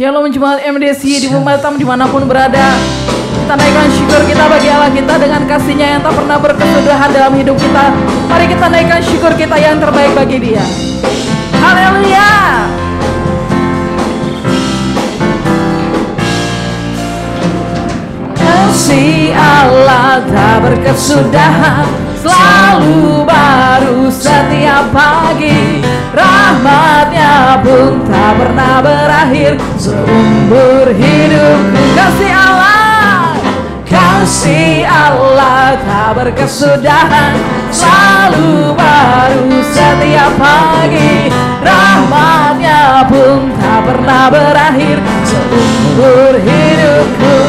Shalom jemaat MDC dimanapun berada. Kita naikkan syukur kita bagi Allah kita dengan kasih-Nya yang tak pernah berkesudahan dalam hidup kita. Mari kita naikkan syukur kita yang terbaik bagi Dia. Haleluya. Kasih Allah tak berkesudahan, selalu baru setiap pagi. Rahmat-Nya pun tak pernah berakhir seumur hidupku. Kasih Allah tak berkesudahan, selalu baru setiap pagi. Rahmat-Nya pun tak pernah berakhir seumur hidupku.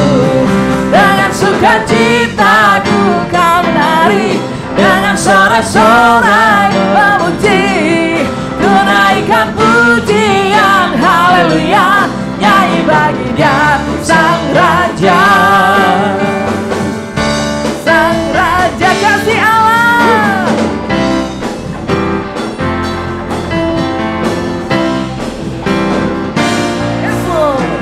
Dengan sukacita ku kan menari, dengan sorak-sorai memuji, ku naikkan pujian haleluya, nyanyi bagi Dia Sang Raja. Sang Raja kasih Allah. Yes, Lord.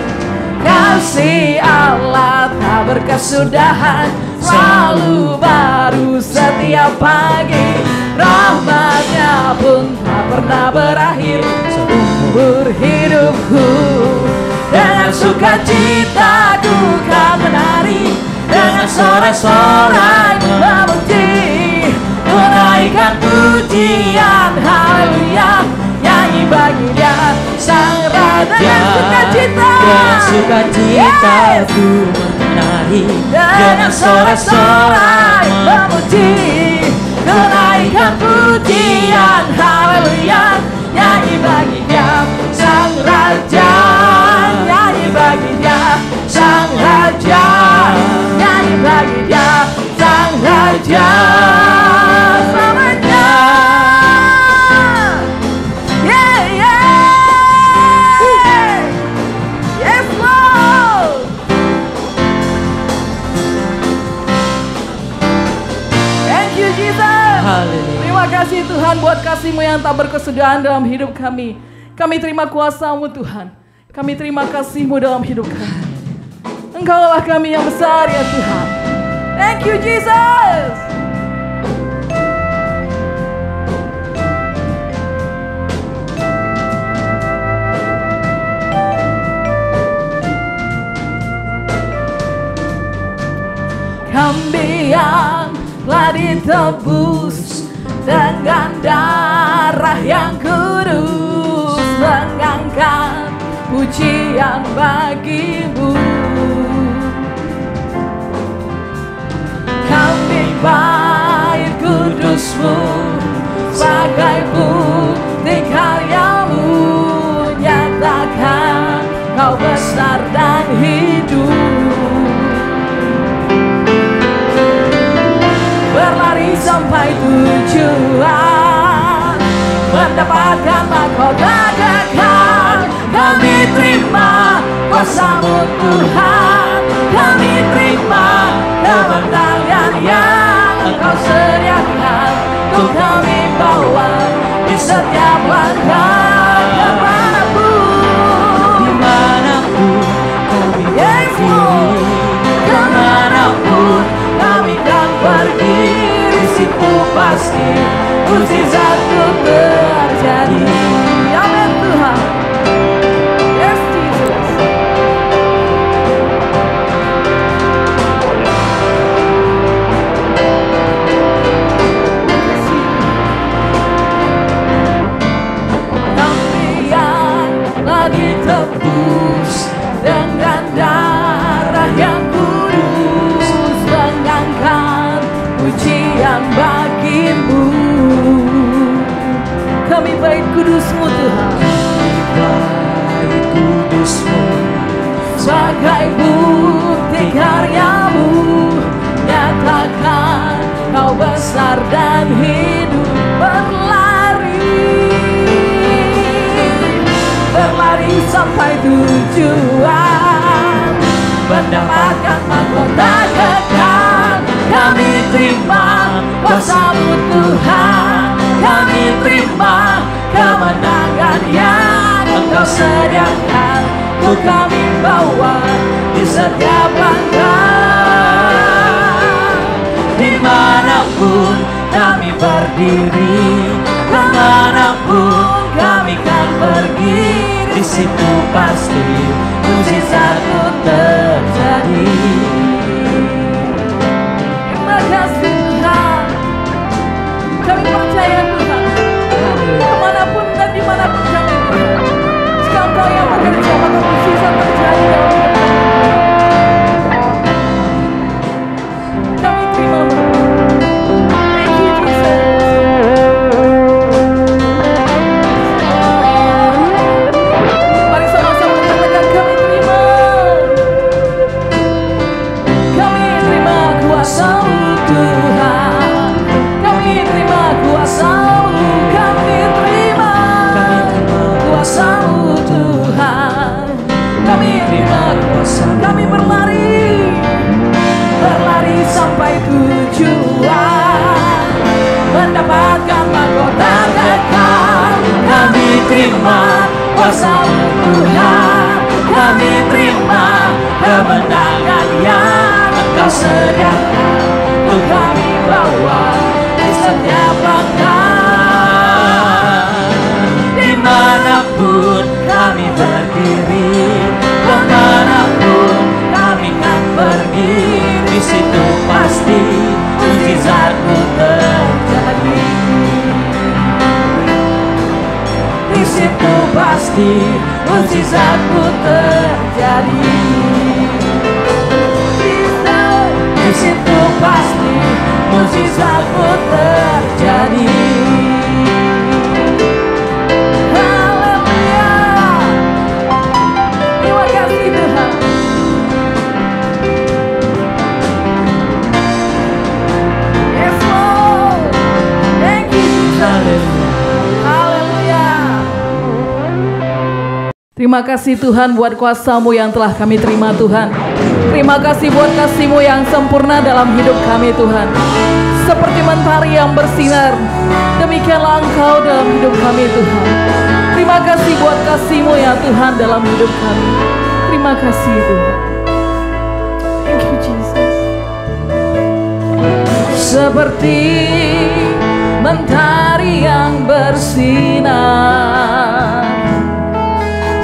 Kasih Allah tak berkesudahan, selalu baru setiap pagi. Rahmat-Nya pun tak pernah berakhir seumur hidupku. Dengan sukacita ku kan menari, dengan sorak-sorai memuji, ku naikkan pujian haleluya, nyanyi bagi Dia Sang Raja. Dengan sukacita ku menari, dengan sorak-sorai memuji, ku naikkan pujian haleluya, nyanyi bagi Dia Sang Raja, nyanyi bagi Dia Sang Raja, nyanyi bagi Dia Sang Raja. Selamanya, yeah, yeah, yes Lord. Thank you Jesus. Haleluya. Terima kasih Tuhan buat kasih-Mu yang tak berkesudahan dalam hidup kami. Kami terima kuasa-Mu Tuhan. Kami terima kasih-Mu dalam hidup kami. Engkaulah kami yang besar ya Tuhan. Thank you Jesus. Kami yang telah ditebus dengan darah yang kudus, mengangkat pujian bagi-Mu. Kami bait kudus-Mu sebagai bukti karya-Mu, nyatakan Kau besar dan hidup. Berlari sampai tujuan, mendapatkan mahkota kekal. Kami terima kuasa-Mu Tuhan, kami terima kemenangan yang Engkau sediakan. Untuk kami bawa di setiap langkah kemanapun, Dimanapun kami pergi, kemanapun kami kan pergi, di situ pasti mukjizat terjadi. Amin Tuhan. Yes Jesus. Kami yang lagi tebus dengan darah yang kudus, mengangkat pujian bagi-Mu. Kami bait kudus-Mu Tuhan, bait kudus-Mu sebagai bukti karya-Mu, nyatakan Kau besar dan hidup. Berlari sampai tujuan, mendapatkan mahkota kekal. Kami terima kuasa-Mu Tuhan, kami terima kemenangan yang Engkau sediakan. kami bawa di setiap langkah. Dimanapun kami berdiri, kemanapun kami kan pergi, di situ pasti mujizatmu terjadi. Terima kasih Tuhan, kami percaya Tuhan, kemanapun dan dimanapun kami Tuhan, jika Engkau yang bekerja maka mujizat terjadi dalam hidup kami. Kami terima berkat. Thank you Jesus. Mari sama-sama katakan kami terima. Kami terima kuasa-Mu Tuhan. Kami terima kuasa-Mu. Kami terima kuasa-Mu Tuhan. Kami terima kuasa-Mu. Kami berlari sampai tujuan, mendapatkan mahkota kekal. Kami terima kuasa-Mu Tuhan, kami terima kemenangan yang Engkau sediakan untuk kami bawa di setiap langkah. Dimanapun kami berdiri, kemanapun kami kan pergi, di situ pasti mujizatmu terjadi. Di situ pasti mujizatmu terjadi. Di situ pasti mujizatmu terjadi. Haleluya. Terima kasih Tuhan. Yes Lord. Thank you Jesus. Haleluya. Terima kasih Tuhan buat kuasa-Mu yang telah kami terima Tuhan. Terima kasih buat kasih-Mu yang sempurna dalam hidup kami Tuhan. Seperti mentari yang bersinar, demikianlah Engkau dalam hidup kami Tuhan. Terima kasih buat kasih-Mu ya Tuhan dalam hidup kami. Terima kasih Tuhan. Thank you Jesus. Seperti mentari yang bersinar,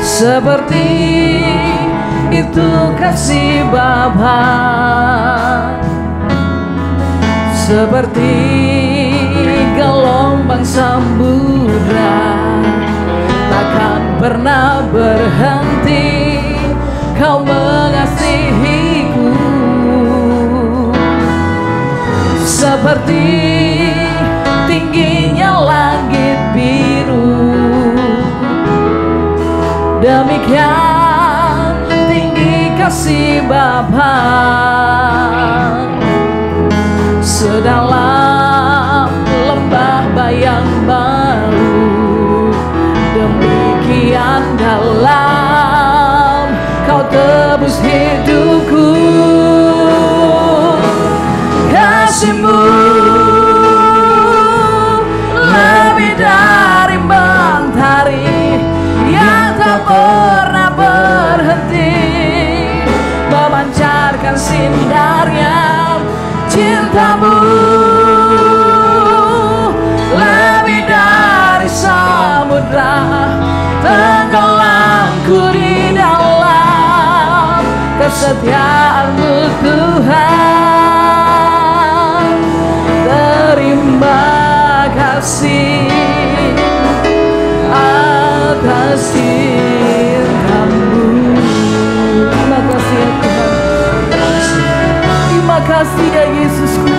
seperti itu kasih Bapa, seperti gelombang samudra, takkan pernah berhenti Kau mengasihiku. Seperti tingginya langit biru, demikian tinggi kasih Bapa. Sedalam lembah bayang malu, demikian dalam Kau tebus hidupku. Kasih-Mu lebih dari mentari yang tak pernah berhenti, memancarkan sinarnya. Cinta-Mu lebih dari samudra, tenggelamku di dalam kesetiaan-Mu Tuhan. Terima kasih atas cinta-Mu. Terima kasih ya Tuhan. Terima kasih ya Yesusku.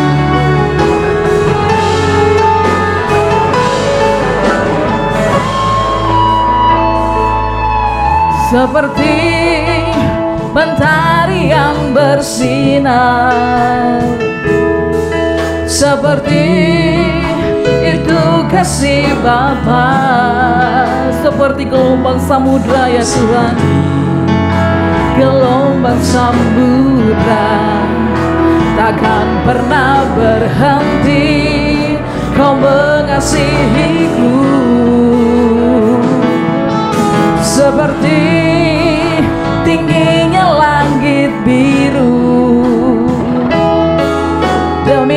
Seperti mentari yang bersinar, seperti itu kasih Bapa, seperti gelombang samudra ya Tuhan, gelombang samudra takkan pernah berhenti, Kau mengasihiku. Seperti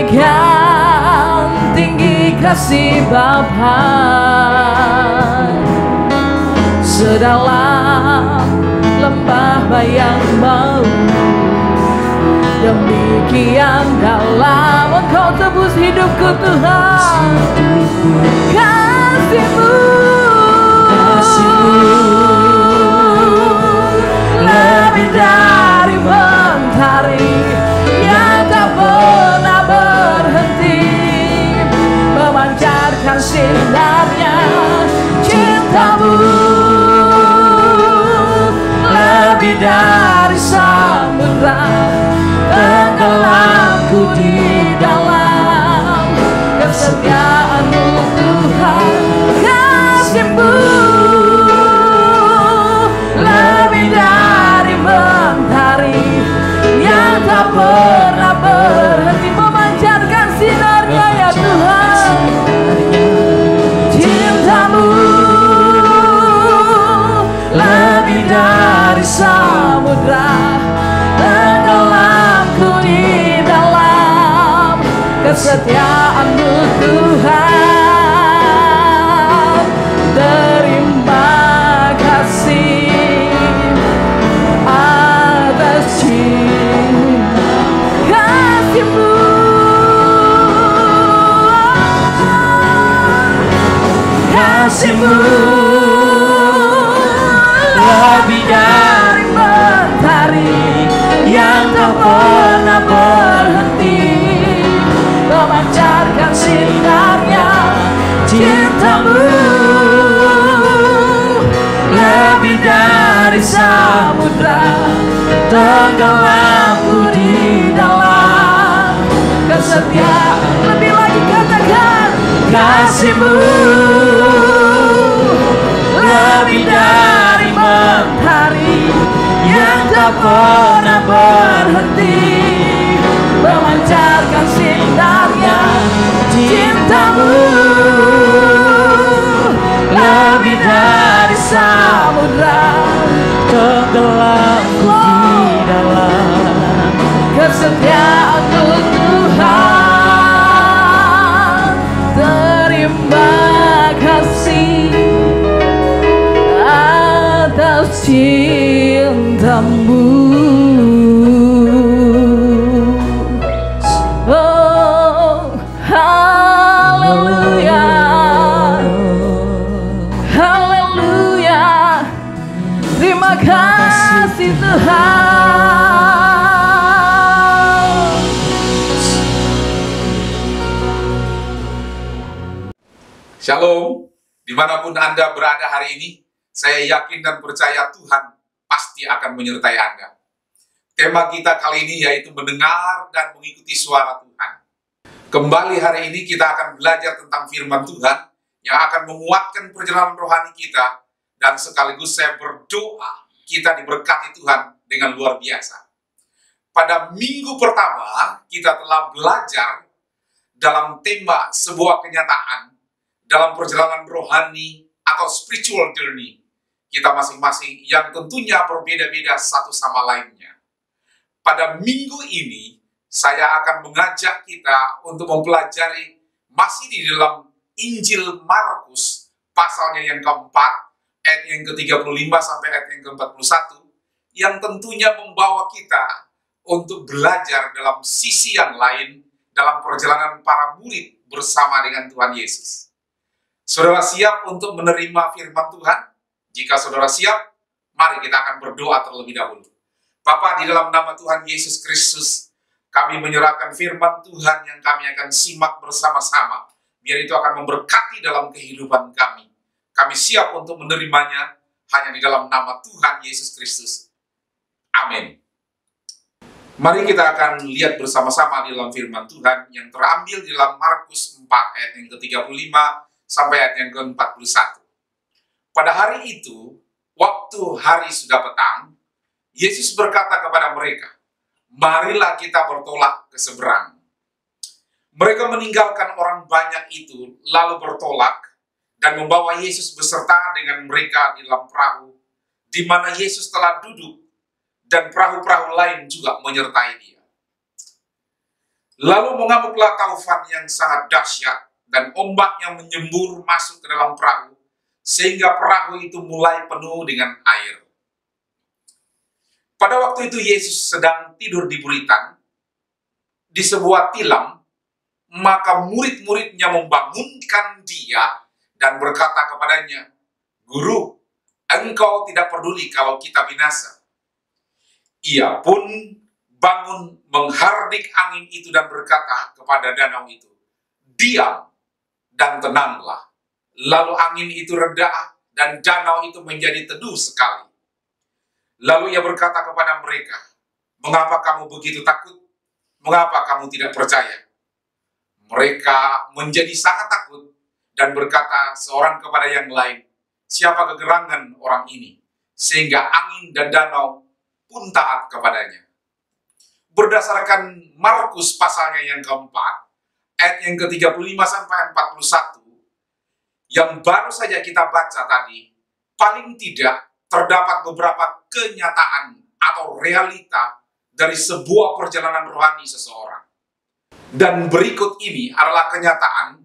Demikian tinggi kasih Bapa, sedalam lembah bayang mau. Demikian dalam Engkau tebus hidupku Tuhan. Kasih-Mu lebih dari mentari yang tak pernah berhenti, memancarkan sinarnya. Cinta-Mu lebih dari samudra, tenggelamku di dalam kesetiaan-Mu Tuhan. Kasih-Mu lebih dari mentari yang tak pernah berhenti, memancarkan sinarnya ya Tuhan. Cinta-Mu lebih dari samudra, tenggelamku di dalam kesetiaan-Mu Tuhan. Terima kasih atas cinta kasih-Mu. Kasih-Mu lebih dari mentari yang tak pernah berhenti, memancarkan sinarnya. Cinta-Mu lebih dari samudra, tenggelamku di dalam kesetiaan. Lebih lagi katakan, kasih-Mu lebih dari mentari yang tak pernah berhenti, memancarkan sinarnya. Cinta-Mu lebih dari samudra, tenggelamku di dalam kesetiaan-Mu Tuhan. Terima kasih atas cinta-Mu. Oh, haleluya, haleluya. Terima kasih Tuhan. Shalom, dimanapun Anda berada hari ini, saya yakin dan percaya Tuhan pasti akan menyertai Anda. Tema kita kali ini yaitu mendengar dan mengikuti suara Tuhan. Kembali hari ini kita akan belajar tentang firman Tuhan yang akan menguatkan perjalanan rohani kita, dan sekaligus saya berdoa kita diberkati Tuhan dengan luar biasa. Pada minggu pertama kita telah belajar dalam tema sebuah kenyataan dalam perjalanan rohani atau spiritual journey kita masing-masing yang tentunya berbeda-beda satu sama lainnya. Pada minggu ini saya akan mengajak kita untuk mempelajari masih di dalam Injil Markus pasalnya yang keempat, ayat yang ke-35 sampai ayat yang ke-41, yang tentunya membawa kita untuk belajar dalam sisi yang lain dalam perjalanan para murid bersama dengan Tuhan Yesus. Saudara siap untuk menerima firman Tuhan? Jika saudara siap, mari kita akan berdoa terlebih dahulu. Bapa, di dalam nama Tuhan Yesus Kristus, kami menyerahkan firman Tuhan yang kami akan simak bersama-sama. Biar itu akan memberkati dalam kehidupan kami. Kami siap untuk menerimanya hanya di dalam nama Tuhan Yesus Kristus. Amin. Mari kita akan lihat bersama-sama di dalam firman Tuhan yang terambil di dalam Markus 4 ayat yang ke-35 sampai ayat yang ke-41. Pada hari itu, waktu hari sudah petang, Yesus berkata kepada mereka, "Marilah kita bertolak ke seberang." Mereka meninggalkan orang banyak itu, lalu bertolak, dan membawa Yesus beserta dengan mereka di dalam perahu, di mana Yesus telah duduk, dan perahu-perahu lain juga menyertai dia. Lalu mengamuklah taufan yang sangat dahsyat, dan ombak yang menyembur masuk ke dalam perahu, sehingga perahu itu mulai penuh dengan air. Pada waktu itu Yesus sedang tidur di buritan, di sebuah tilam, maka murid-muridnya membangunkan dia dan berkata kepadanya, "Guru, engkau tidak peduli kalau kita binasa." Ia pun bangun menghardik angin itu dan berkata kepada danau itu, "Diam dan tenanglah." Lalu angin itu reda dan danau itu menjadi teduh sekali. Lalu ia berkata kepada mereka, "Mengapa kamu begitu takut? Mengapa kamu tidak percaya?" Mereka menjadi sangat takut dan berkata seorang kepada yang lain, "Siapa kegerangan orang ini, sehingga angin dan danau pun taat kepadanya?" Berdasarkan Markus pasalnya yang keempat, ayat yang ke-35 sampai 41, yang baru saja kita baca tadi, paling tidak terdapat beberapa kenyataan atau realita dari sebuah perjalanan rohani seseorang. Dan berikut ini adalah kenyataan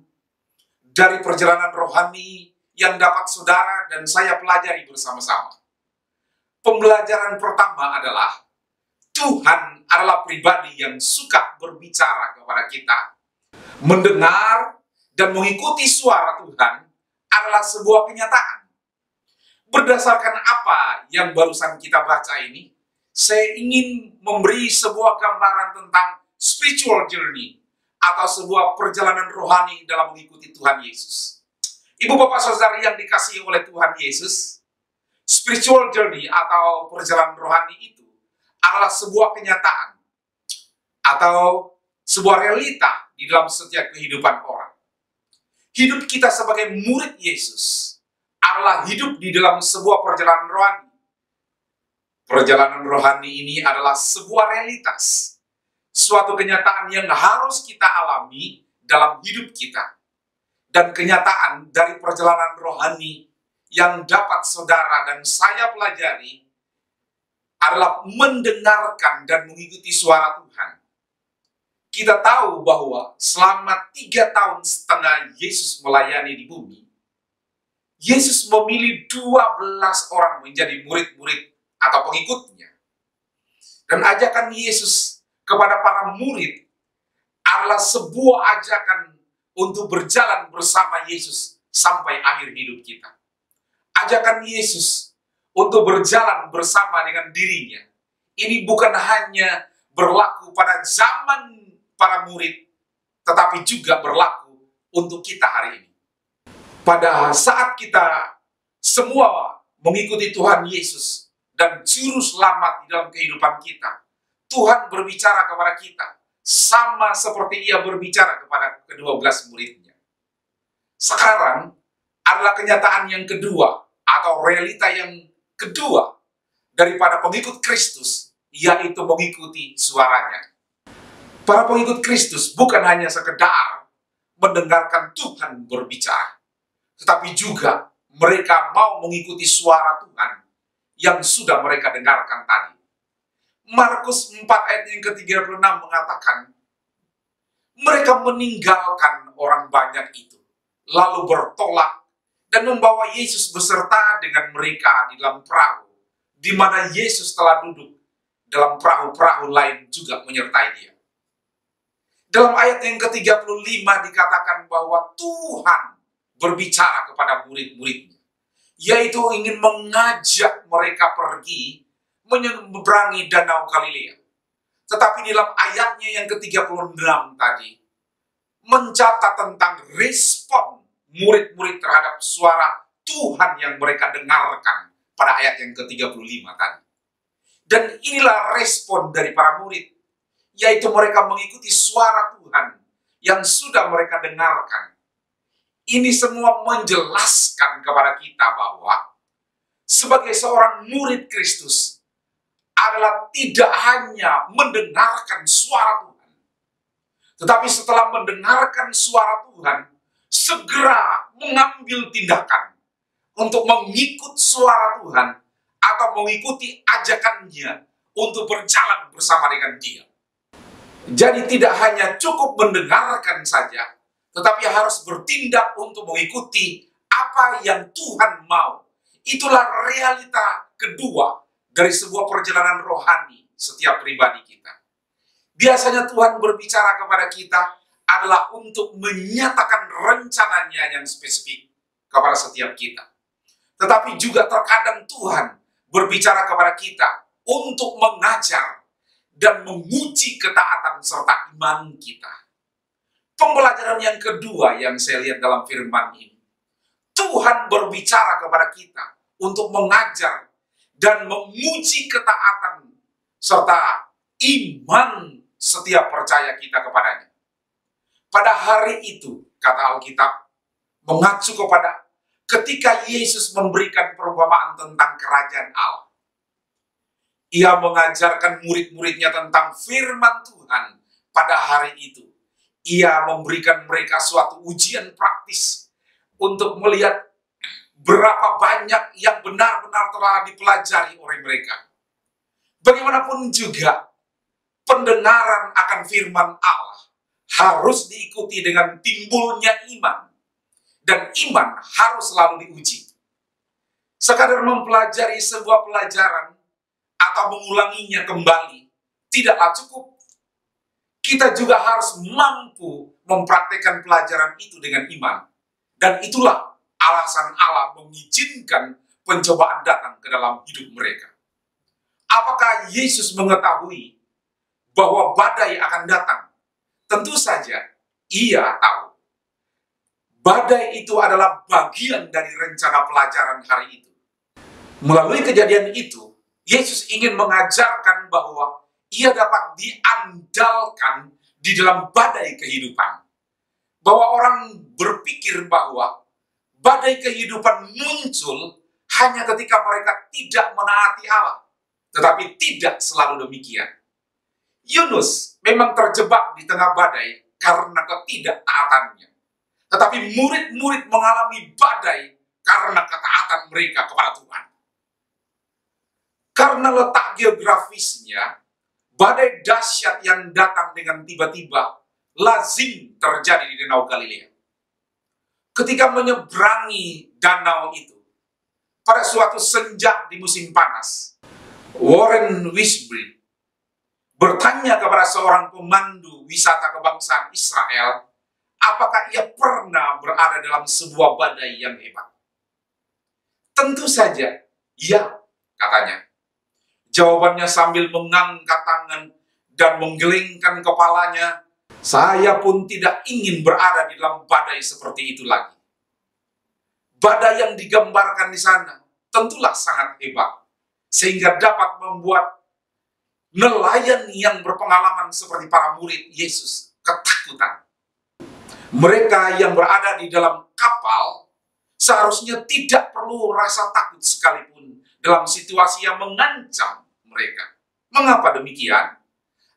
dari perjalanan rohani yang dapat saudara dan saya pelajari bersama-sama. Pembelajaran pertama adalah Tuhan adalah pribadi yang suka berbicara kepada kita. Mendengar dan mengikuti suara Tuhan adalah sebuah kenyataan. Berdasarkan apa yang barusan kita baca ini, saya ingin memberi sebuah gambaran tentang spiritual journey atau sebuah perjalanan rohani dalam mengikuti Tuhan Yesus. Ibu bapak saudara yang dikasihi oleh Tuhan Yesus, spiritual journey atau perjalanan rohani itu adalah sebuah kenyataan atau sebuah realita di dalam setiap kehidupan orang. Hidup kita sebagai murid Yesus adalah hidup di dalam sebuah perjalanan rohani. Perjalanan rohani ini adalah sebuah realitas, suatu kenyataan yang harus kita alami dalam hidup kita. Dan kenyataan dari perjalanan rohani yang dapat saudara dan saya pelajari adalah mendengarkan dan mengikuti suara Tuhan. Kita tahu bahwa selama 3,5 tahun Yesus melayani di bumi, Yesus memilih 12 orang menjadi murid-murid atau pengikutnya. Dan ajakan Yesus kepada para murid adalah sebuah ajakan untuk berjalan bersama Yesus sampai akhir hidup kita. Ajakan Yesus untuk berjalan bersama dengan dirinya. Ini bukan hanya berlaku pada zaman para murid, tetapi juga berlaku untuk kita hari ini. Pada saat kita semua mengikuti Tuhan Yesus dan juru selamat di dalam kehidupan kita, Tuhan berbicara kepada kita sama seperti ia berbicara kepada ke-12 muridnya. Sekarang adalah kenyataan yang kedua atau realita yang kedua daripada pengikut Kristus, yaitu mengikuti suaranya. Para pengikut Kristus bukan hanya sekedar mendengarkan Tuhan berbicara, tetapi juga mereka mau mengikuti suara Tuhan yang sudah mereka dengarkan tadi. Markus 4 ayat yang ke-36 mengatakan, mereka meninggalkan orang banyak itu, lalu bertolak dan membawa Yesus beserta dengan mereka di dalam perahu, di mana Yesus telah duduk dalam perahu-perahu lain juga menyertai dia. Dalam ayat yang ke-35 dikatakan bahwa Tuhan berbicara kepada murid-muridnya, yaitu ingin mengajak mereka pergi menyeberangi Danau Galilea. Tetapi dalam ayatnya yang ke-36 tadi, mencatat tentang respon murid-murid terhadap suara Tuhan yang mereka dengarkan pada ayat yang ke-35 tadi. Dan inilah respon dari para murid, yaitu mereka mengikuti suara Tuhan yang sudah mereka dengarkan. Ini semua menjelaskan kepada kita bahwa sebagai seorang murid Kristus adalah tidak hanya mendengarkan suara Tuhan, tetapi setelah mendengarkan suara Tuhan, segera mengambil tindakan untuk mengikut suara Tuhan atau mengikuti ajakannya untuk berjalan bersama dengan Dia. Jadi tidak hanya cukup mendengarkan saja, tetapi harus bertindak untuk mengikuti apa yang Tuhan mau. Itulah realita kedua dari sebuah perjalanan rohani setiap pribadi kita. Biasanya Tuhan berbicara kepada kita adalah untuk menyatakan rencananya yang spesifik kepada setiap kita. Tetapi juga terkadang Tuhan berbicara kepada kita untuk mengajar dan menguji ketaatan serta iman kita. Pembelajaran yang kedua yang saya lihat dalam firman ini, Tuhan berbicara kepada kita untuk mengajar dan menguji ketaatan serta iman setiap percaya kita kepadanya. Pada hari itu, kata Alkitab, mengacu kepada ketika Yesus memberikan perumpamaan tentang kerajaan Allah. Ia mengajarkan murid-muridnya tentang firman Tuhan pada hari itu. Ia memberikan mereka suatu ujian praktis untuk melihat berapa banyak yang benar-benar telah dipelajari oleh mereka. Bagaimanapun juga, pendengaran akan firman Allah harus diikuti dengan timbulnya iman. Dan iman harus selalu diuji. Sekadar mempelajari sebuah pelajaran atau mengulanginya kembali tidaklah cukup. Kita juga harus mampu mempraktikkan pelajaran itu dengan iman. Dan itulah alasan Allah mengizinkan pencobaan datang ke dalam hidup mereka. Apakah Yesus mengetahui bahwa badai akan datang? Tentu saja ia tahu. Badai itu adalah bagian dari rencana pelajaran hari itu. Melalui kejadian itu, Yesus ingin mengajarkan bahwa ia dapat diandalkan di dalam badai kehidupan. Bahwa orang berpikir bahwa badai kehidupan muncul hanya ketika mereka tidak menaati Allah. Tetapi tidak selalu demikian. Yunus memang terjebak di tengah badai karena ketidaktaatannya. Tetapi murid-murid mengalami badai karena ketaatan mereka kepada Tuhan. Karena letak geografisnya, badai dahsyat yang datang dengan tiba-tiba lazim terjadi di Danau Galilea. Ketika menyeberangi danau itu, pada suatu senja di musim panas, Warren Wiersbe bertanya kepada seorang pemandu wisata kebangsaan Israel, apakah ia pernah berada dalam sebuah badai yang hebat? Tentu saja, ya, katanya. Jawabannya sambil mengangkat tangan dan menggelengkan kepalanya, saya pun tidak ingin berada di dalam badai seperti itu lagi. Badai yang digambarkan di sana tentulah sangat hebat, sehingga dapat membuat nelayan yang berpengalaman seperti para murid Yesus ketakutan. Mereka yang berada di dalam kapal seharusnya tidak perlu rasa takut sekalipun dalam situasi yang mengancam mereka. Mengapa demikian?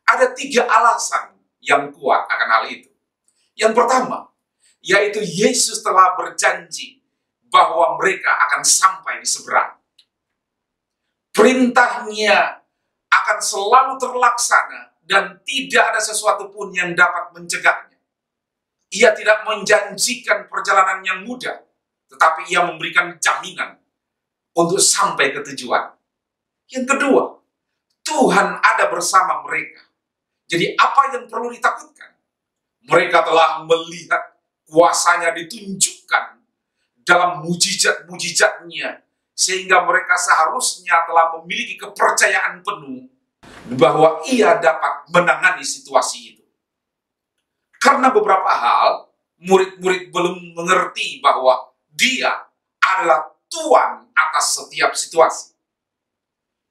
Ada 3 alasan yang kuat akan hal itu. Yang pertama, yaitu Yesus telah berjanji bahwa mereka akan sampai di seberang. Perintahnya akan selalu terlaksana dan tidak ada sesuatu pun yang dapat mencegahnya. Ia tidak menjanjikan perjalanan yang mudah, tetapi ia memberikan jaminan untuk sampai ke tujuan. Yang kedua, Tuhan ada bersama mereka. Jadi apa yang perlu ditakutkan? Mereka telah melihat kuasanya ditunjukkan dalam mujizat-mujizatnya, sehingga mereka seharusnya telah memiliki kepercayaan penuh bahwa ia dapat menangani situasi itu. Karena beberapa hal, murid-murid belum mengerti bahwa dia adalah Tuhan atas setiap situasi.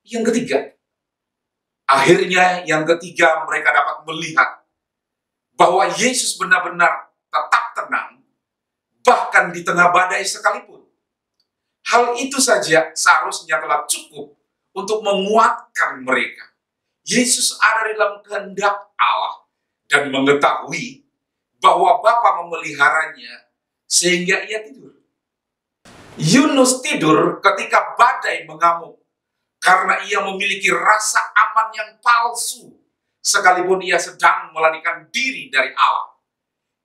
Yang ketiga, akhirnya mereka dapat melihat bahwa Yesus benar-benar tetap tenang, bahkan di tengah badai sekalipun. Hal itu saja seharusnya telah cukup untuk menguatkan mereka. Yesus ada dalam kehendak Allah dan mengetahui bahwa Bapa memeliharanya sehingga ia tidur. Yunus tidur ketika badai mengamuk karena ia memiliki rasa aman yang palsu sekalipun ia sedang melarikan diri dari Allah.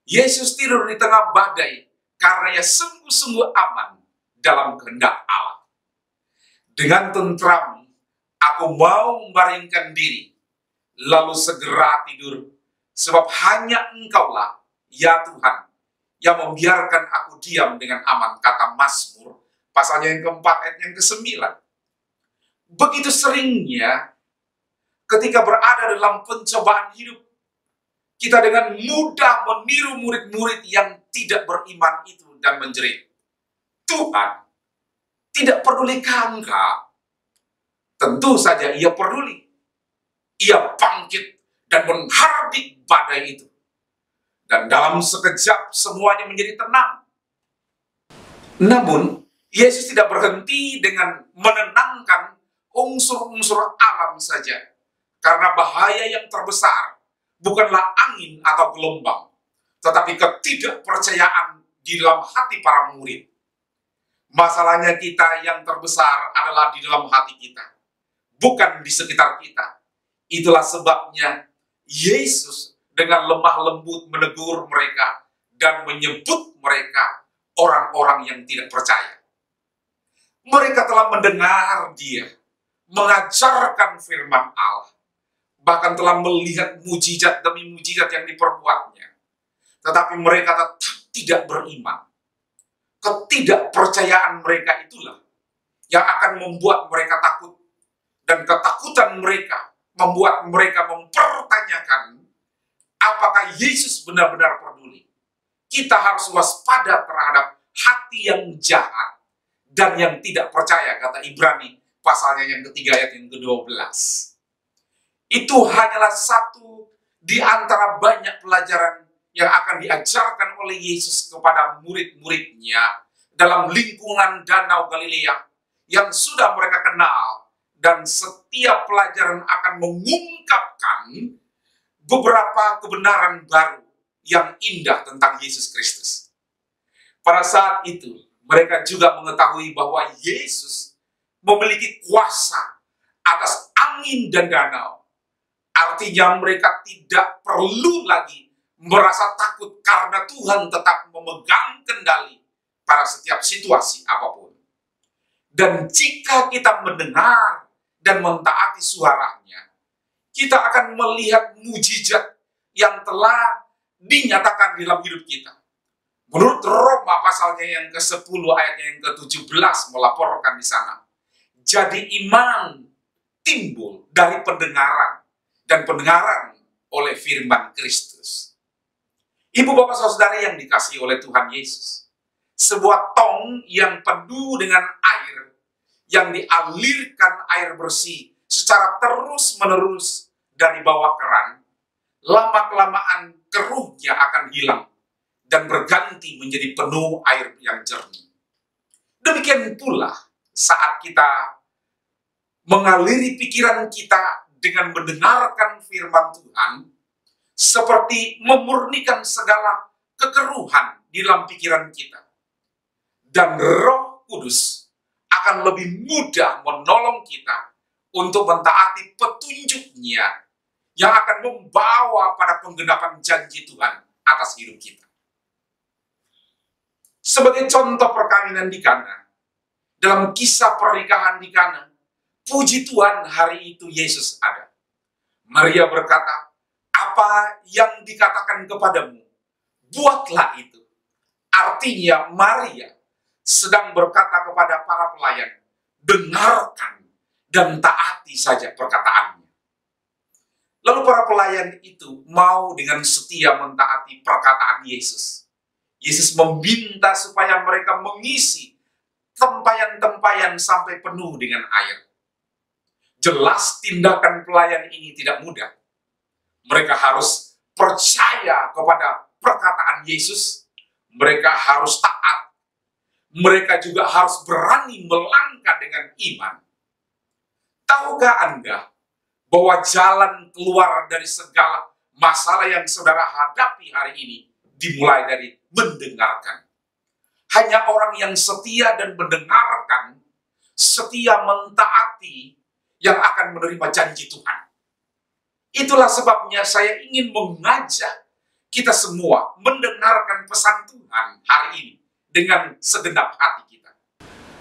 Yesus tidur di tengah badai karena ia sungguh-sungguh aman dalam kehendak Allah. Dengan tentram, aku mau membaringkan diri, lalu segera tidur, sebab hanya Engkaulah, ya Tuhan, yang membiarkan aku diam dengan aman, kata Mazmur, pasalnya yang keempat, ayat yang ke-9. Begitu seringnya, ketika berada dalam pencobaan hidup, kita dengan mudah meniru murid-murid yang tidak beriman itu dan menjerit, Tuhan tidak pedulikah Engkau? Tentu saja ia peduli. Ia bangkit dan menghardik badai itu. Dan dalam sekejap semuanya menjadi tenang. Namun, Yesus tidak berhenti dengan menenangkan unsur-unsur alam saja. Karena bahaya yang terbesar bukanlah angin atau gelombang, tetapi ketidakpercayaan di dalam hati para murid. Masalahnya kita yang terbesar adalah di dalam hati kita, bukan di sekitar kita. Itulah sebabnya Yesus dengan lemah lembut menegur mereka dan menyebut mereka orang-orang yang tidak percaya. Mereka telah mendengar Dia mengajarkan firman Allah, bahkan telah melihat mujizat demi mujizat yang diperbuatnya. Tetapi mereka tetap tidak beriman. Ketidakpercayaan mereka itulah yang akan membuat mereka takut. Dan ketakutan mereka membuat mereka mempertanyakan apakah Yesus benar-benar peduli. Kita harus waspada terhadap hati yang jahat dan yang tidak percaya, kata Ibrani pasalnya yang ketiga ayat yang ke-12. Itu hanyalah satu di antara banyak pelajaran yang akan diajarkan oleh Yesus kepada murid-muridnya dalam lingkungan Danau Galilea yang sudah mereka kenal. Dan setiap pelajaran akan mengungkapkan beberapa kebenaran baru yang indah tentang Yesus Kristus. Pada saat itu, mereka juga mengetahui bahwa Yesus memiliki kuasa atas angin dan danau. Artinya mereka tidak perlu lagi merasa takut karena Tuhan tetap memegang kendali pada setiap situasi apapun. Dan jika kita mendengar dan mentaati suaranya, kita akan melihat mujizat yang telah dinyatakan dalam hidup kita. Menurut Roma pasalnya yang ke-10 ayat yang ke-17 melaporkan di sana. Jadi iman timbul dari pendengaran dan pendengaran oleh firman Kristus. Ibu bapak saudara yang dikasihi oleh Tuhan Yesus, sebuah tong yang penuh dengan air yang dialirkan air bersih secara terus-menerus dari bawah keran, lama-kelamaan keruhnya akan hilang dan berganti menjadi penuh air yang jernih. Demikian pula saat kita mengaliri pikiran kita dengan mendengarkan firman Tuhan, seperti memurnikan segala kekeruhan di dalam pikiran kita. Dan Roh Kudus akan lebih mudah menolong kita untuk mentaati petunjuk-Nya yang akan membawa pada penggenapan janji Tuhan atas hidup kita. Sebagai contoh perkawinan di Kana, dalam kisah pernikahan di Kana, puji Tuhan hari itu Yesus ada. Maria berkata, apa yang dikatakan kepadamu, buatlah itu. Artinya Maria sedang berkata kepada para pelayan, dengarkan dan taati saja perkataannya. Lalu para pelayan itu mau dengan setia mentaati perkataan Yesus. Yesus meminta supaya mereka mengisi tempayan-tempayan sampai penuh dengan air. Jelas tindakan pelayan ini tidak mudah. Mereka harus percaya kepada perkataan Yesus. Mereka harus taat. Mereka juga harus berani melangkah dengan iman. Tahukah Anda bahwa jalan keluar dari segala masalah yang saudara hadapi hari ini dimulai dari mendengarkan? Hanya orang yang setia dan mendengarkan, setia mentaati, yang akan menerima janji Tuhan. Itulah sebabnya saya ingin mengajak kita semua mendengarkan pesan Tuhan hari ini dengan segenap hati kita.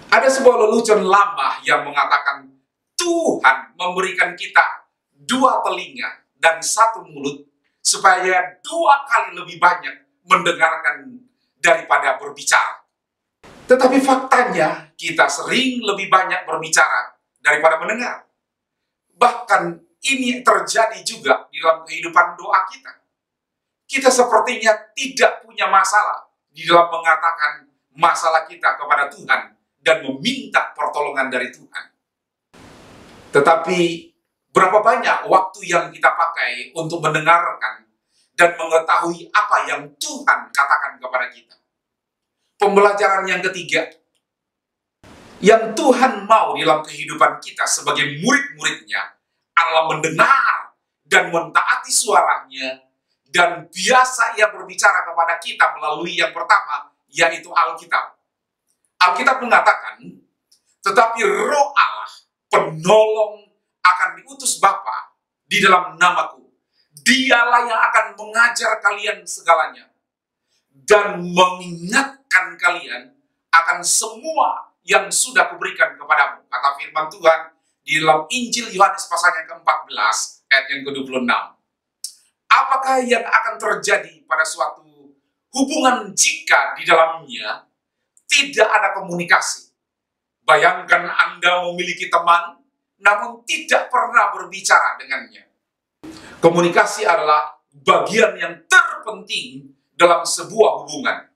Ada sebuah lelucon lama yang mengatakan Tuhan memberikan kita 2 telinga dan 1 mulut supaya 2 kali lebih banyak mendengarkan daripada berbicara. Tetapi faktanya kita sering lebih banyak berbicara daripada mendengar. Bahkan ini terjadi juga di dalam kehidupan doa kita. Kita sepertinya tidak punya masalah di dalam mengatakan masalah kita kepada Tuhan dan meminta pertolongan dari Tuhan. Tetapi berapa banyak waktu yang kita pakai untuk mendengarkan dan mengetahui apa yang Tuhan katakan kepada kita? Pembelajaran yang ketiga, yang Tuhan mau dalam kehidupan kita sebagai murid-muridnya adalah mendengar dan mentaati suaranya, dan biasa ia berbicara kepada kita melalui yang pertama, yaitu Alkitab. Alkitab mengatakan, tetapi Roh Allah, penolong, akan diutus Bapa di dalam namaku. Dialah yang akan mengajar kalian segalanya dan mengingatkan kalian akan semua yang sudah kuberikan kepadamu. Kata firman Tuhan di dalam Injil Yohanes pasal yang ke-14 ayat yang ke-26. Apakah yang akan terjadi pada suatu hubungan jika di dalamnya tidak ada komunikasi? Bayangkan Anda memiliki teman namun tidak pernah berbicara dengannya. Komunikasi adalah bagian yang terpenting dalam sebuah hubungan.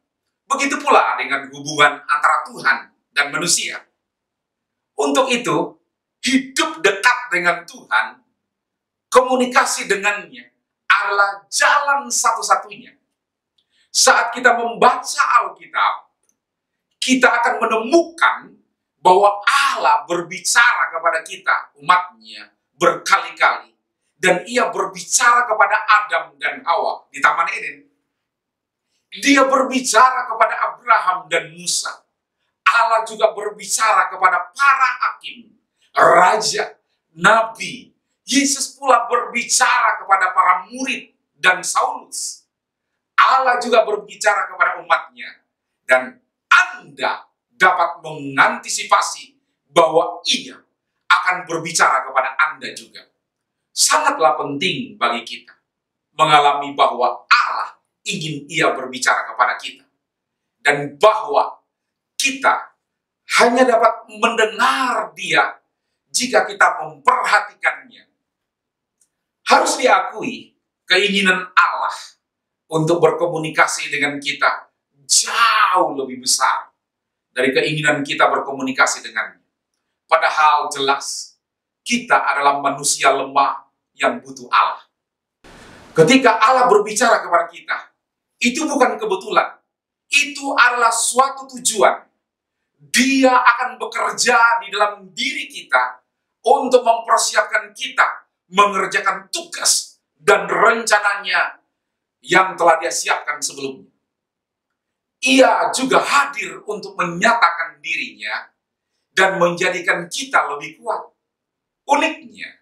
Begitu pula dengan hubungan antara Tuhan dan manusia. Untuk itu, hidup dekat dengan Tuhan, komunikasi dengannya adalah jalan satu-satunya. Saat kita membaca Alkitab, kita akan menemukan bahwa Allah berbicara kepada kita, umatnya, berkali-kali. Dan ia berbicara kepada Adam dan Hawa di Taman Eden. Dia berbicara kepada Abraham dan Musa. Allah juga berbicara kepada para hakim, raja, nabi. Yesus pula berbicara kepada para murid dan Saulus. Allah juga berbicara kepada umatnya. Dan Anda dapat mengantisipasi bahwa ia akan berbicara kepada Anda juga. Sangatlah penting bagi kita mengalami bahwa Allah ingin ia berbicara kepada kita. Dan bahwa kita hanya dapat mendengar dia jika kita memperhatikannya. Harus diakui, keinginan Allah untuk berkomunikasi dengan kita jauh lebih besar dari keinginan kita berkomunikasi dengannya. Padahal jelas, kita adalah manusia lemah yang butuh Allah. Ketika Allah berbicara kepada kita, itu bukan kebetulan. Itu adalah suatu tujuan. Dia akan bekerja di dalam diri kita untuk mempersiapkan kita mengerjakan tugas dan rencananya yang telah dia siapkan sebelumnya. Ia juga hadir untuk menyatakan dirinya dan menjadikan kita lebih kuat. Uniknya,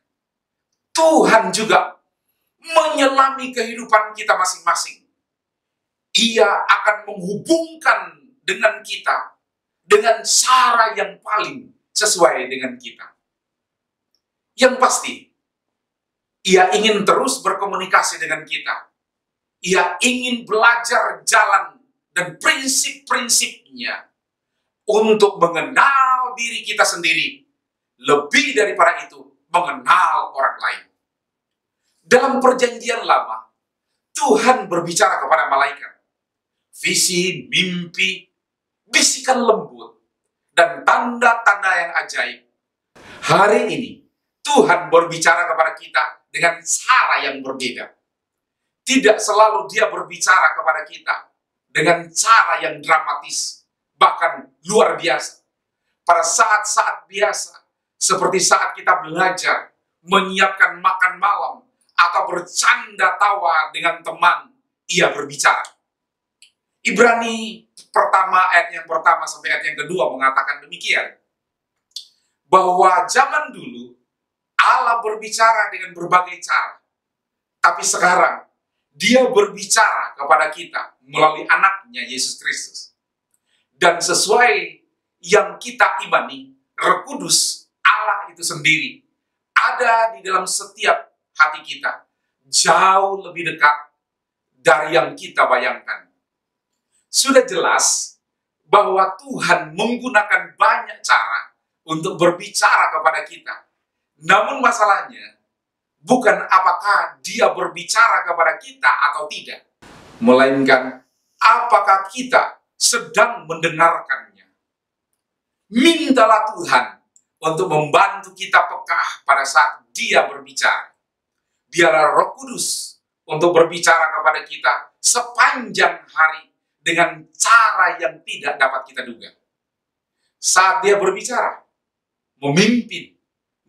Tuhan juga menyelami kehidupan kita masing-masing. Ia akan menghubungkan dengan kita dengan cara yang paling sesuai dengan kita. Yang pasti, ia ingin terus berkomunikasi dengan kita. Ia ingin belajar jalan dan prinsip-prinsipnya untuk mengenal diri kita sendiri. Lebih daripada itu, mengenal orang lain. Dalam perjanjian lama, Tuhan berbicara kepada malaikat. Visi, mimpi, bisikan lembut, dan tanda-tanda yang ajaib. Hari ini, Tuhan berbicara kepada kita dengan cara yang berbeda. Tidak selalu dia berbicara kepada kita dengan cara yang dramatis, bahkan luar biasa. Pada saat-saat biasa, seperti saat kita belajar, menyiapkan makan malam, atau bercanda tawa dengan teman, ia berbicara. Ibrani pertama, ayat yang pertama sampai ayat yang kedua mengatakan demikian. Bahwa zaman dulu, Allah berbicara dengan berbagai cara Tapi sekarang dia berbicara kepada kita melalui anaknya Yesus Kristus. Dan sesuai yang kita imani, Roh Kudus Allah itu sendiri ada di dalam setiap hati kita, jauh lebih dekat dari yang kita bayangkan. Sudah jelas bahwa Tuhan menggunakan banyak cara untuk berbicara kepada kita. Namun masalahnya bukan apakah dia berbicara kepada kita atau tidak, melainkan apakah kita sedang mendengarkannya. Mintalah Tuhan untuk membantu kita peka pada saat dia berbicara. Biarlah Roh Kudus untuk berbicara kepada kita sepanjang hari dengan cara yang tidak dapat kita duga. Saat dia berbicara, memimpin,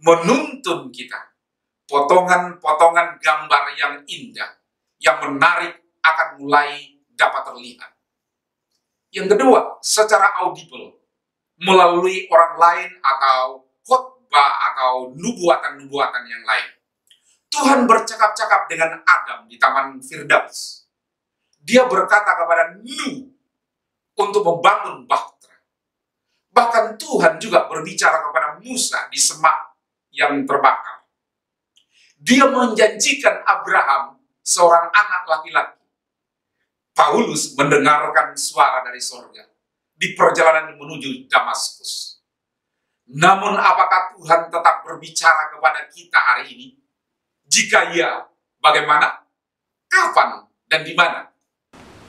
menuntun kita, potongan-potongan gambar yang indah, yang menarik akan mulai dapat terlihat. Yang kedua, secara audible, melalui orang lain atau khotbah atau nubuatan-nubuatan yang lain. Tuhan bercakap-cakap dengan Adam di Taman Firdaus. Dia berkata kepada Nuh untuk membangun bahtera. Bahkan Tuhan juga berbicara kepada Musa di semak yang terbakar. Dia menjanjikan Abraham seorang anak laki-laki. Paulus mendengarkan suara dari sorga di perjalanan menuju Damaskus. Namun apakah Tuhan tetap berbicara kepada kita hari ini? Jika iya, bagaimana? Kapan dan di mana?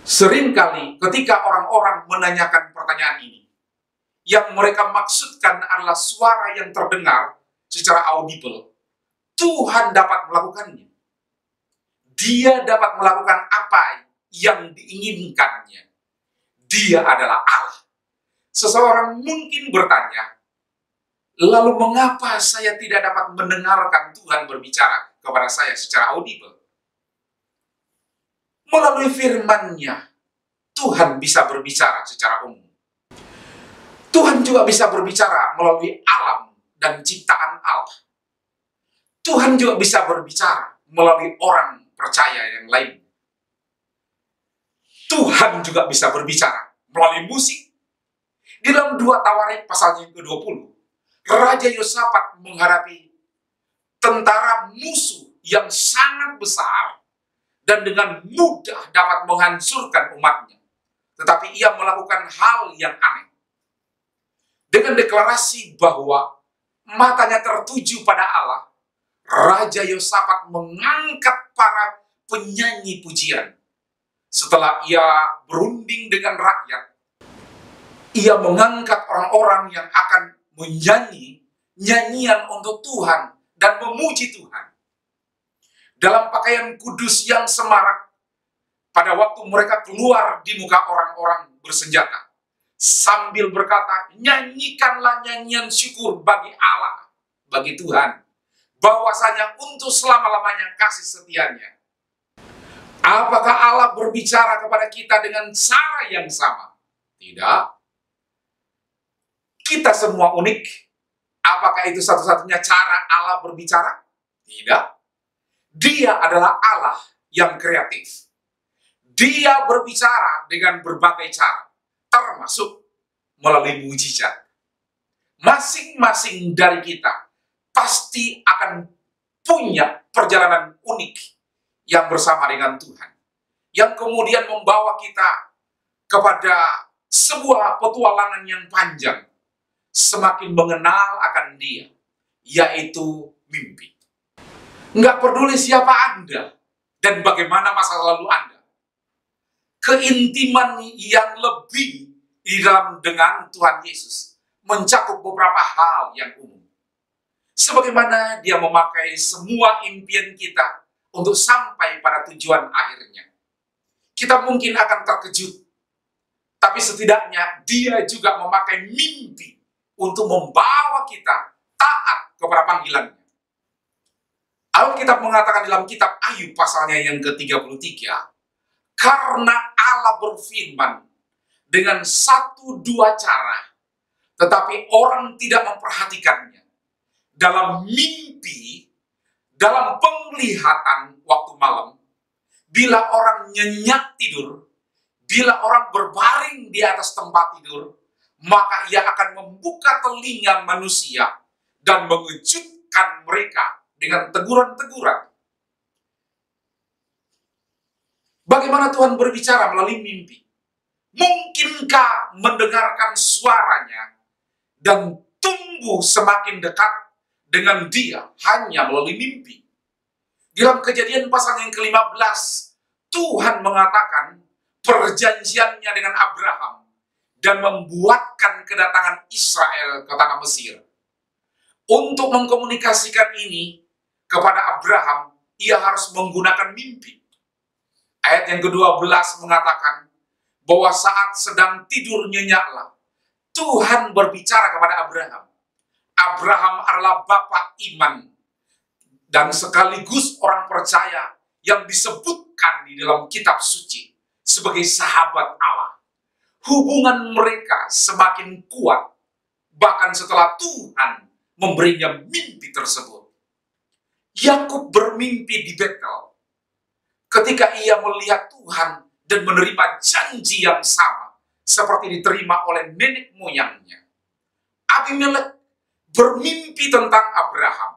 Seringkali ketika orang-orang menanyakan pertanyaan ini, yang mereka maksudkan adalah suara yang terdengar secara audible. Tuhan dapat melakukannya. Dia dapat melakukan apa yang diinginkannya. Dia adalah Allah. Seseorang mungkin bertanya, lalu mengapa saya tidak dapat mendengarkan Tuhan berbicara kepada saya secara audible? Melalui firman-Nya, Tuhan bisa berbicara secara umum. Tuhan juga bisa berbicara melalui alam dan ciptaan Allah. Tuhan juga bisa berbicara melalui orang percaya yang lain. Tuhan juga bisa berbicara melalui musik. Di dalam 2 Tawarik pasalnya yang ke-20, Raja Yosafat menghadapi tentara musuh yang sangat besar dan dengan mudah dapat menghancurkan umatnya. Tetapi ia melakukan hal yang aneh. Dengan deklarasi bahwa matanya tertuju pada Allah, Raja Yosafat mengangkat para penyanyi pujian. Setelah ia berunding dengan rakyat, ia mengangkat orang-orang yang akan menyanyi nyanyian untuk Tuhan dan memuji Tuhan. Dalam pakaian kudus yang semarak, pada waktu mereka keluar di muka orang-orang bersenjata, sambil berkata, nyanyikanlah nyanyian syukur bagi Allah, bagi Tuhan, bahwasanya untuk selama-lamanya kasih setianya. Apakah Allah berbicara kepada kita dengan cara yang sama? Tidak. Kita semua unik. Apakah itu satu-satunya cara Allah berbicara? Tidak. Dia adalah Allah yang kreatif. Dia berbicara dengan berbagai cara, termasuk melalui mujizat. Masing-masing dari kita pasti akan punya perjalanan unik yang bersama dengan Tuhan, yang kemudian membawa kita kepada sebuah petualangan yang panjang, semakin mengenal akan Dia, yaitu mimpi. Nggak peduli siapa Anda dan bagaimana masa lalu Anda, keintiman yang lebih di dalam dengan Tuhan Yesus mencakup beberapa hal yang umum. Sebagaimana Dia memakai semua impian kita untuk sampai pada tujuan akhirnya. Kita mungkin akan terkejut, tapi setidaknya Dia juga memakai mimpi untuk membawa kita taat kepada panggilannya. Alkitab mengatakan dalam kitab Ayub pasalnya yang ke-33, karena Allah berfirman dengan 1-2 cara, tetapi orang tidak memperhatikannya. Dalam mimpi dalam penglihatan waktu malam, bila orang nyenyak tidur, bila orang berbaring di atas tempat tidur, maka ia akan membuka telinga manusia dan mengejutkan mereka dengan teguran-teguran. Bagaimana Tuhan berbicara melalui mimpi? Mungkinkah mendengarkan suaranya dan tumbuh semakin dekat dengan Dia hanya melalui mimpi? Dalam Kejadian pasal yang ke-15, Tuhan mengatakan perjanjiannya dengan Abraham dan membuatkan kedatangan Israel ke tanah Mesir. Untuk mengkomunikasikan ini kepada Abraham, ia harus menggunakan mimpi. Ayat yang ke-12 mengatakan bahwa saat sedang tidur nyenyaklah, Tuhan berbicara kepada Abraham. Abraham adalah bapa iman dan sekaligus orang percaya yang disebutkan di dalam kitab suci sebagai sahabat Allah. Hubungan mereka semakin kuat bahkan setelah Tuhan memberinya mimpi tersebut. Yakub bermimpi di Betel ketika ia melihat Tuhan dan menerima janji yang sama seperti diterima oleh nenek moyangnya. Abimelek bermimpi tentang Abraham.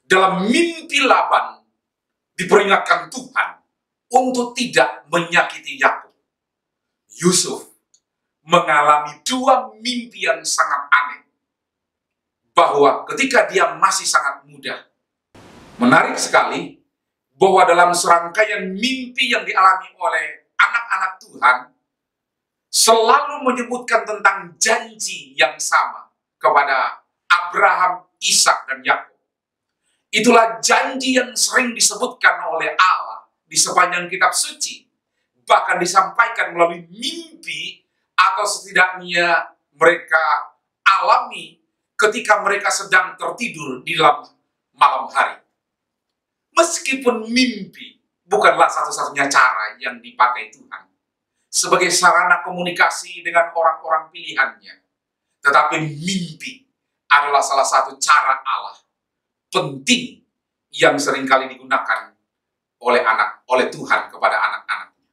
Dalam mimpi Laban diperingatkan Tuhan untuk tidak menyakiti Yakub. Yusuf mengalami dua mimpi yang sangat aneh, bahwa ketika dia masih sangat muda. Menarik sekali bahwa dalam serangkaian mimpi yang dialami oleh anak-anak Tuhan selalu menyebutkan tentang janji yang sama kepada Abraham, Ishak, dan Yakub. Itulah janji yang sering disebutkan oleh Allah di sepanjang kitab suci, bahkan disampaikan melalui mimpi atau setidaknya mereka alami ketika mereka sedang tertidur di dalam malam hari. Meskipun mimpi bukanlah satu-satunya cara yang dipakai Tuhan sebagai sarana komunikasi dengan orang-orang pilihannya, tetapi mimpi adalah salah satu cara Allah penting yang seringkali digunakan oleh Tuhan kepada anak-anaknya.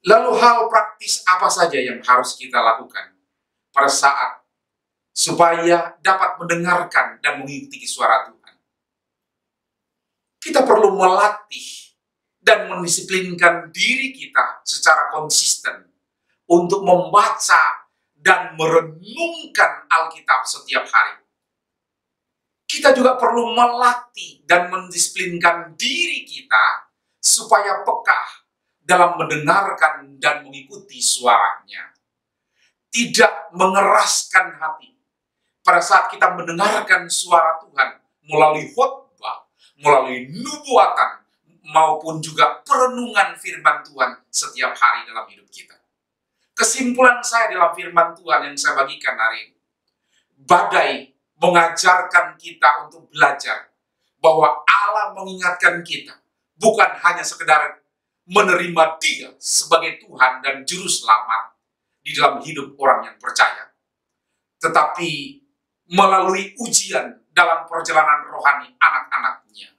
Lalu hal praktis apa saja yang harus kita lakukan pada saat supaya dapat mendengarkan dan mengikuti suara Tuhan? Kita perlu melatih dan mendisiplinkan diri kita secara konsisten untuk membaca dan merenungkan Alkitab setiap hari. Kita juga perlu melatih dan mendisiplinkan diri kita supaya peka dalam mendengarkan dan mengikuti suaranya. Tidak mengeraskan hati pada saat kita mendengarkan suara Tuhan melalui khotbah, melalui nubuatan, maupun juga perenungan firman Tuhan setiap hari dalam hidup kita. Kesimpulan saya dalam firman Tuhan yang saya bagikan hari ini, badai mengajarkan kita untuk belajar bahwa Allah mengingatkan kita bukan hanya sekedar menerima Dia sebagai Tuhan dan Juru Selamat di dalam hidup orang yang percaya, tetapi melalui ujian dalam perjalanan rohani anak-anaknya.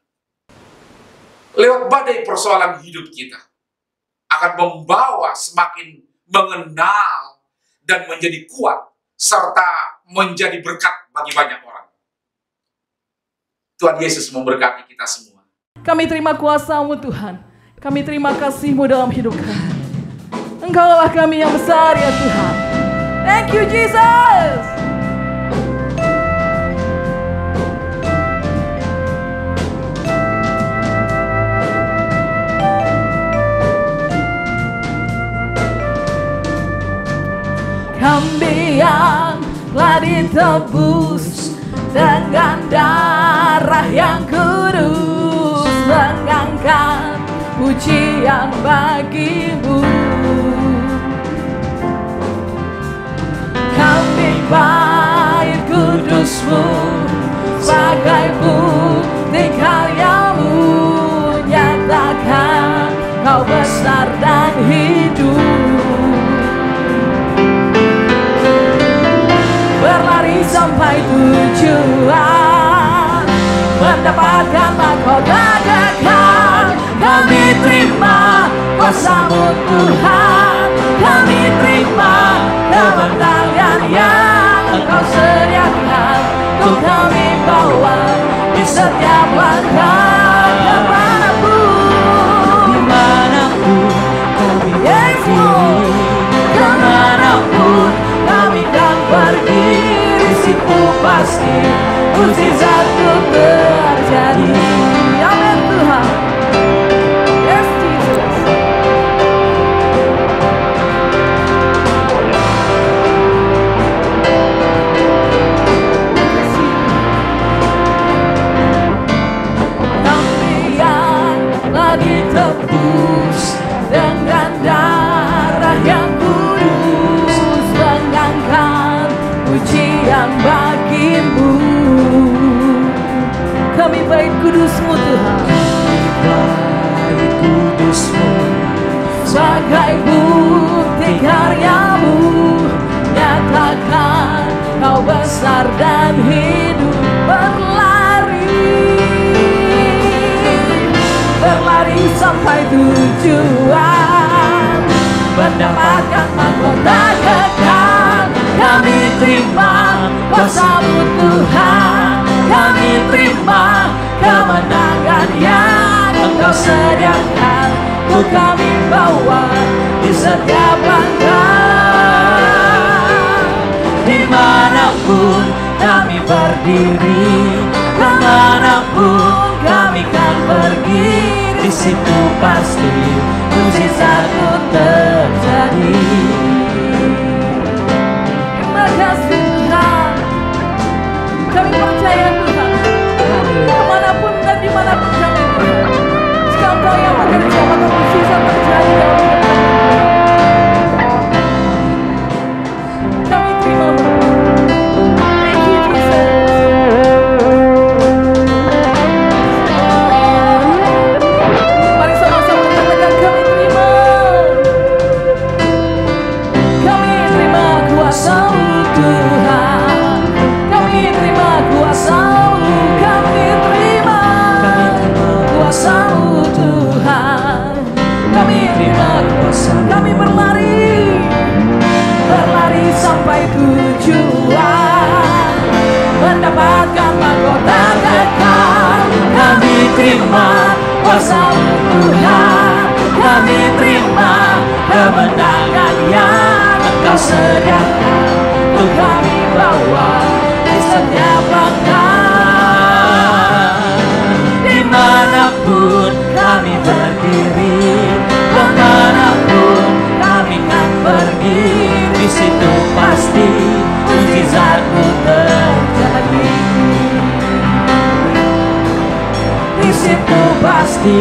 Lewat badai persoalan hidup kita akan membawa semakin mengenal dan menjadi kuat serta menjadi berkat bagi banyak orang. Tuhan Yesus memberkati kita semua. Kami terima kuasa-Mu Tuhan. Kami terima kasih-Mu dalam hidup kami. Engkaulah kami yang besar ya Tuhan. Thank you Jesus. Kami yang telah ditebus dengan darah yang kudus, mengangkat pujian bagi-Mu. Kami bait kudus-Mu sebagai bukti karya-Mu, nyatakan Kau besar dan hidup. Berlari sampai tujuan, Tuhan, kami terima kemenangan yang Engkau sediakan. Untuk kami bawa di setiap langkah kemanapun, dimanapun kami berdiri, kemanapun kami kan pergi, di situ pasti mujizat itu terjadi. Amin Tuhan. Yes Jesus. Kami yang lagi tebus dengan darah yang kudus, mengangkat pujian bagimu. Kami baik kudus-Mu Tuhan, baik kudus-Mu, sebagai bukti karya-Mu, nyatakan Kau besar dan hidup. Berlari sampai tujuan, mendapatkan mahkota kekal. Kami terima kuasa-Mu Tuhan, kami terima kemenangan yang Engkau sediakan. Untuk kami bawa di setiap langkah, dimanapun kami berdiri, kemanapun kami kan pergi, di situ pasti mujizat itu terjadi. Terima kasih Tuhan, kami percaya Tuhan, kemanapun dan dimanapun kami Tuhan, jika Engkau yang bekerja maka mujizat terjadi dalam hidup kami. Kami terima Bapak. Thank you Jesus. Mari sama-sama katakan kami terima. Kami terima kuasa-Mu Tuhan, kami terima kuasa-Mu, kami terima kuasa-Mu Tuhan, kami terima kuasa. Kami berlari sampai tujuan, mendapatkan mahkota kekal. Kami terima kuasa-Mu Tuhan, kami terima kemenangan yang Engkau sediakan. Untuk kami bawa di setiap langkah, dimanapun kami berdiri, kemanapun kami kan pergi, di situ pasti mujizat-Mu terjadi. Di situ pasti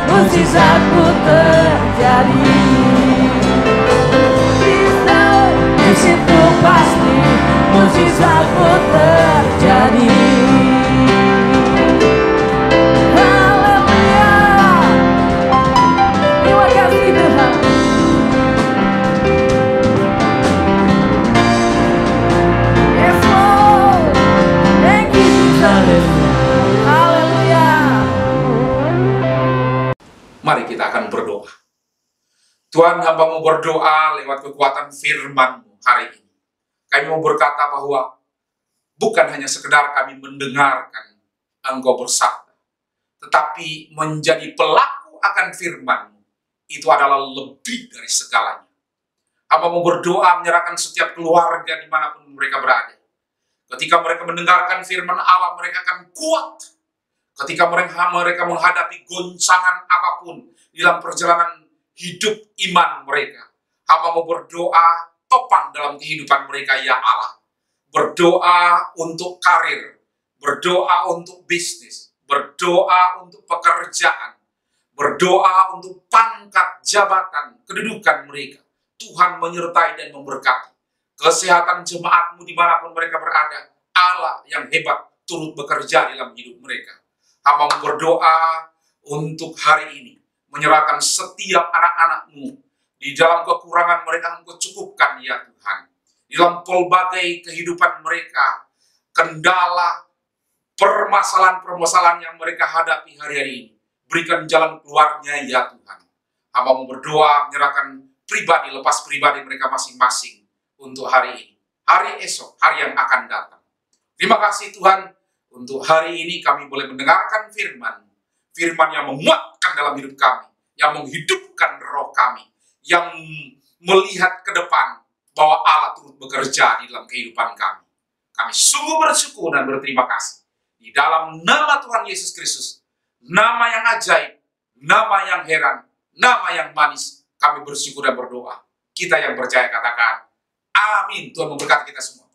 mujizat-Mu terjadi. Di situ pasti mujizat-Mu terjadi. Haleluya. Terima kasih Tuhan. Yes Lord. Thank you Jesus. Haleluya. Mari kita akan berdoa. Tuhan, hamba-Mu berdoa lewat kekuatan firman-Mu hari ini. Kami mau berkata bahwa bukan hanya sekedar kami mendengarkan Engkau bersabda, tetapi menjadi pelaku akan firman-Mu itu adalah lebih dari segalanya. Hamba-Mu berdoa menyerahkan setiap keluarga dimanapun mereka berada. Ketika mereka mendengarkan firman Allah, mereka akan kuat. Ketika mereka menghadapi goncangan apapun di dalam perjalanan hidup iman mereka, hamba-Mu berdoa topang dalam kehidupan mereka ya Allah. Berdoa untuk karir, berdoa untuk bisnis, berdoa untuk pekerjaan, berdoa untuk pangkat jabatan, kedudukan mereka. Tuhan menyertai dan memberkati. Kesehatan jemaat-Mu dimanapun mereka berada, Allah yang hebat turut bekerja dalam hidup mereka. Hamba-Mu berdoa untuk hari ini, menyerahkan setiap anak-anak-Mu di dalam kekurangan mereka, Engkau cukupkan ya Tuhan. Di dalam pelbagai kehidupan mereka, kendala, permasalahan-permasalahan yang mereka hadapi hari-hari ini, berikan jalan keluarnya ya Tuhan. Hamba mau berdoa, menyerahkan pribadi, lepas pribadi mereka masing-masing untuk hari ini, hari esok, hari yang akan datang. Terima kasih Tuhan, untuk hari ini kami boleh mendengarkan firman yang menguatkan dalam hidup kami, yang menghidupkan roh kami, yang melihat ke depan bahwa Allah turut bekerja di dalam kehidupan kami. Kami sungguh bersyukur dan berterima kasih. Di dalam nama Tuhan Yesus Kristus, nama yang ajaib, nama yang heran, nama yang manis, kami bersyukur dan berdoa. Kita yang percaya katakan, amin. Tuhan memberkati kita semua.